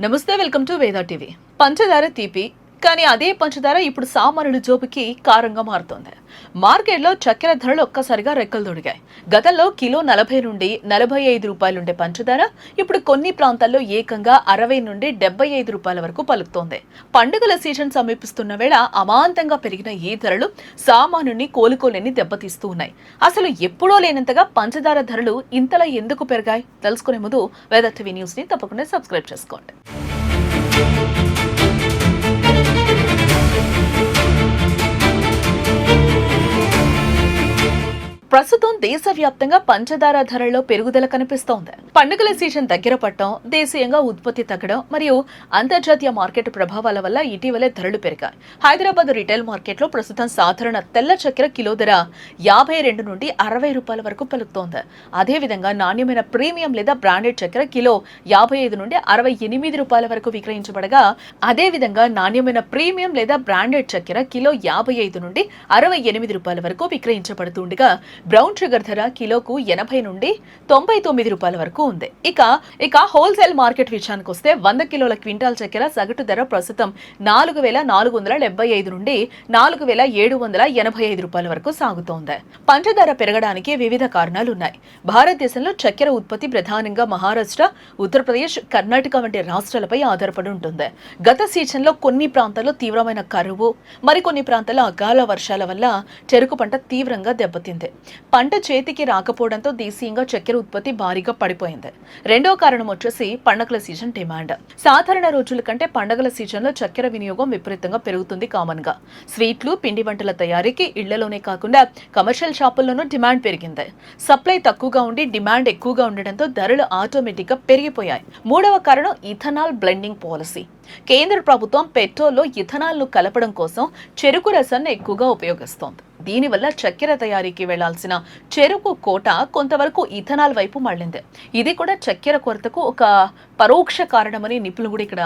నమస్తే, welcome to Veda TV. పంచదార తీపి, కానీ అదే పంచదార ఇప్పుడు సామాన్యుల జోబుకి కారంగా మారుతోంది. మార్కెట్లో చక్కెర ధరలు ఒక్కసారిగా రెక్కలు దొడిగాయి. గతంలో కిలో 40 నుండి 45 రూపాయలుండే పంచదార ఇప్పుడు కొన్ని ప్రాంతాల్లో ఏకంగా 60 నుండి 75 రూపాయల వరకు పలుకుతోంది. పండుగల సీజన్ సమీపిస్తున్న వేళ అమాంతంగా పెరిగిన ఈ ధరలు సామాన్యుని కోలుకోలేని దెబ్బతీస్తూ ఉన్నాయి. అసలు ఎప్పుడో లేనంతగా పంచదార ధరలు ఇంతలా ఎందుకు పెరిగాయి తెలుసుకునే ముందు వేదా టీవీ న్యూస్ ని తప్పకుండా సబ్స్క్రైబ్ చేసుకోండి. ప్రస్తుతం దేశవ్యాప్తంగా పంచదార ధరల్లో పెరుగుదల కనిపిస్తోంది. పండుగల సీజన్ దగ్గర పడటం, దేశీయంగా ఉత్పత్తి తగ్గడం మరియు అంతర్జాతీయ మార్కెట్ ప్రభావాల వల్ల ఇటీవలే ధరలు పెరిగాయి. హైదరాబాద్ రిటైల్ మార్కెట్లో ప్రస్తుతం సాధారణ తెల్ల చక్కెర కిలో ధర 52 నుండి 60 రూపాయల వరకు పలుకుతోంది. అదేవిధంగా నాణ్యమైన ప్రీమియం లేదా బ్రాండెడ్ చక్కెర కిలో 55 నుండి 68 రూపాయల వరకు విక్రయించబడగా, అదేవిధంగా నాణ్యమైన ప్రీమియం లేదా బ్రాండెడ్ చక్కెర కిలో 55 నుండి 68 రూపాయల వరకు విక్రయించబడుతుండగా, బ్రౌన్ షుగర్ ధర కిలోకు 80 నుండి 99 రూపాయల వరకు ఉంది. ఇక హోల్సేల్ మార్కెట్ విషయానికి వస్తే 100 కిలోల క్వింటాల్ చక్కెర సగటు ధర ప్రస్తుతం 4,475 నుండి 4,785 రూపాయల వరకు సాగుతోంది. పంచదార పెరగడానికి వివిధ కారణాలున్నాయి. భారతదేశంలో చక్కెర ఉత్పత్తి ప్రధానంగా మహారాష్ట్ర, ఉత్తరప్రదేశ్, కర్ణాటక వంటి రాష్ట్రాలపై ఆధారపడి ఉంటుంది. గత సీజన్లో కొన్ని ప్రాంతాల్లో తీవ్రమైన కరువు, మరికొన్ని ప్రాంతాల్లో అకాల వర్షాల వల్ల చెరుకు పంట తీవ్రంగా దెబ్బతింది. పంట చేతికి రాకపోవడంతో దేశీయంగా చక్కెర ఉత్పత్తి భారీగా పడిపోయింది. రెండో కారణం వచ్చేసి పండుగల సీజన్ డిమాండ్. సాధారణ రోజుల కంటే పండుగల సీజన్లో చక్కెర వినియోగం విపరీతంగా పెరుగుతుంది. కామన్ గా స్వీట్లు, పిండి వంటల తయారీకి ఇళ్లలోనే కాకుండా కమర్షియల్ షాపుల్లోనూ డిమాండ్ పెరిగింది. సప్లై తక్కువగా ఉండి డిమాండ్ ఎక్కువగా ఉండడంతో ధరలు ఆటోమేటిక్ గా పెరిగిపోయాయి. మూడవ కారణం ఇథనాల్ బ్లెండింగ్ పాలసీ. కేంద్ర ప్రభుత్వం పెట్రోల్లో ఇథనాల్ ను కలపడం కోసం చెరుకు రసాన్ని ఎక్కువగా ఉపయోగిస్తోంది. దీనివల్ల చక్కెర తయారీకి వెళ్లాల్సిన చెరుకు కోట కొంతవరకు ఇథనాల్ వైపు మళ్లింది. ఇది కూడా చక్కెర కొరతకు ఒక పరోక్ష కారణమని నిపుణులు కూడా ఇక్కడ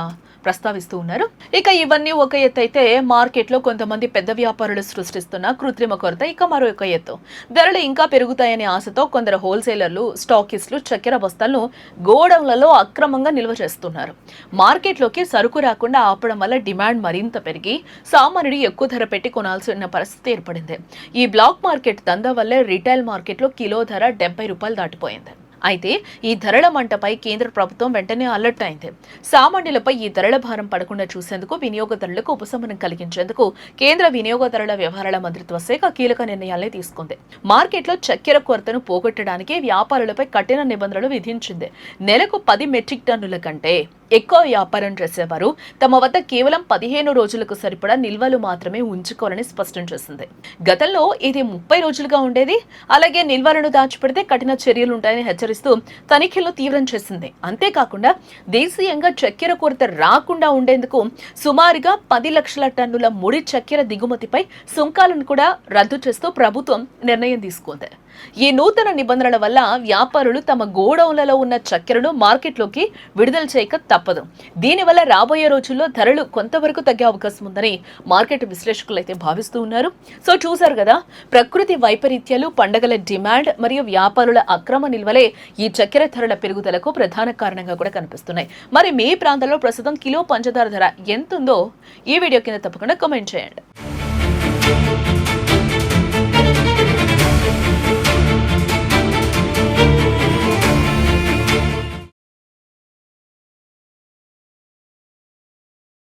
ప్రస్తావిస్తూ ఉన్నారు. ఇక ఇవన్నీ ఒక ఎత్తు అయితే, మార్కెట్లో కొంతమంది పెద్ద వ్యాపారులు సృష్టిస్తున్న కృత్రిమ కొరత ఇక మరొక ఎత్తు. ధరలు ఇంకా పెరుగుతాయనే ఆశతో కొందరు హోల్సేలర్లు, స్టాకిస్టులు చక్కెర బస్తాలను గోడౌన్లలో అక్రమంగా నిల్వ చేస్తున్నారు. మార్కెట్లోకి సరుకు రాకుండా ఆపడం వల్ల డిమాండ్ మరింత పెరిగి సామాన్యుడు ఎక్కువ ధర పెట్టి కొనాల్సిన పరిస్థితి ఏర్పడింది. ఈ బ్లాక్ మార్కెట్ దందా వల్లే రిటైల్ మార్కెట్లో కిలో ధర 70 రూపాయలు దాటిపోయింది. అయితే ఈ ధరల మంటపై కేంద్ర ప్రభుత్వం వెంటనే అలర్ట్ అయింది. సామాన్యులపై ఈ ధరల భారం పడకుండా చూసేందుకు, వినియోగదారులకు ఉపశమనం కలిగించేందుకు కేంద్ర వినియోగదారుల వ్యవహారాల మంత్రిత్వ శాఖ కీలక నిర్ణయాలే తీసుకుంది. మార్కెట్లో చక్కెర కొరతను పోగొట్టడానికి వ్యాపారులపై కఠిన నిబంధనలు విధించింది. నెలకు 10 మెట్రిక్ టన్నుల కంటే ఎక్కువ వ్యాపారం చేసేవారు తమ వద్ద కేవలం 15 రోజులకు సరిపడా నిల్వలు మాత్రమే ఉంచుకోవాలని స్పష్టం చేసింది. గతంలో ఇది 30 రోజులుగా ఉండేది. అలాగే నిల్వలను దాచిపెడితే కఠిన చర్యలుంటాయని హెచ్చరిస్తూ తనిఖీలను తీవ్రం చేసింది. అంతేకాకుండా దేశీయంగా చక్కెర కొరత రాకుండా ఉండేందుకు సుమారుగా 10 లక్షల టన్నుల ముడి చక్కెర దిగుమతిపై సుంకాలను కూడా రద్దు చేస్తూ ప్రభుత్వం నిర్ణయం తీసుకుంది. ఈ నూతన నిబంధనల వల్ల వ్యాపారులు తమ గోడౌన్లలో ఉన్న చక్కెరను మార్కెట్లోకి విడుదల చేయక తప్పదు. దీనివల్ల రాబోయే రోజుల్లో ధరలు కొంతవరకు తగ్గే అవకాశం ఉందని మార్కెట్ విశ్లేషకులు అయితే భావిస్తూ ఉన్నారు. సో చూసారు కదా, ప్రకృతి వైపరీత్యాలు, పండగల డిమాండ్ మరియు వ్యాపారుల అక్రమ నిల్వలే ఈ చక్కెర ధరల పెరుగుదలకు ప్రధాన కారణంగా కూడా కనిపిస్తున్నాయి. మరి మీ ప్రాంతంలో ప్రస్తుతం కిలో పంచదార ధర ఎంత ఉందో ఈ వీడియో కింద తప్పకుండా కామెంట్ చేయండి.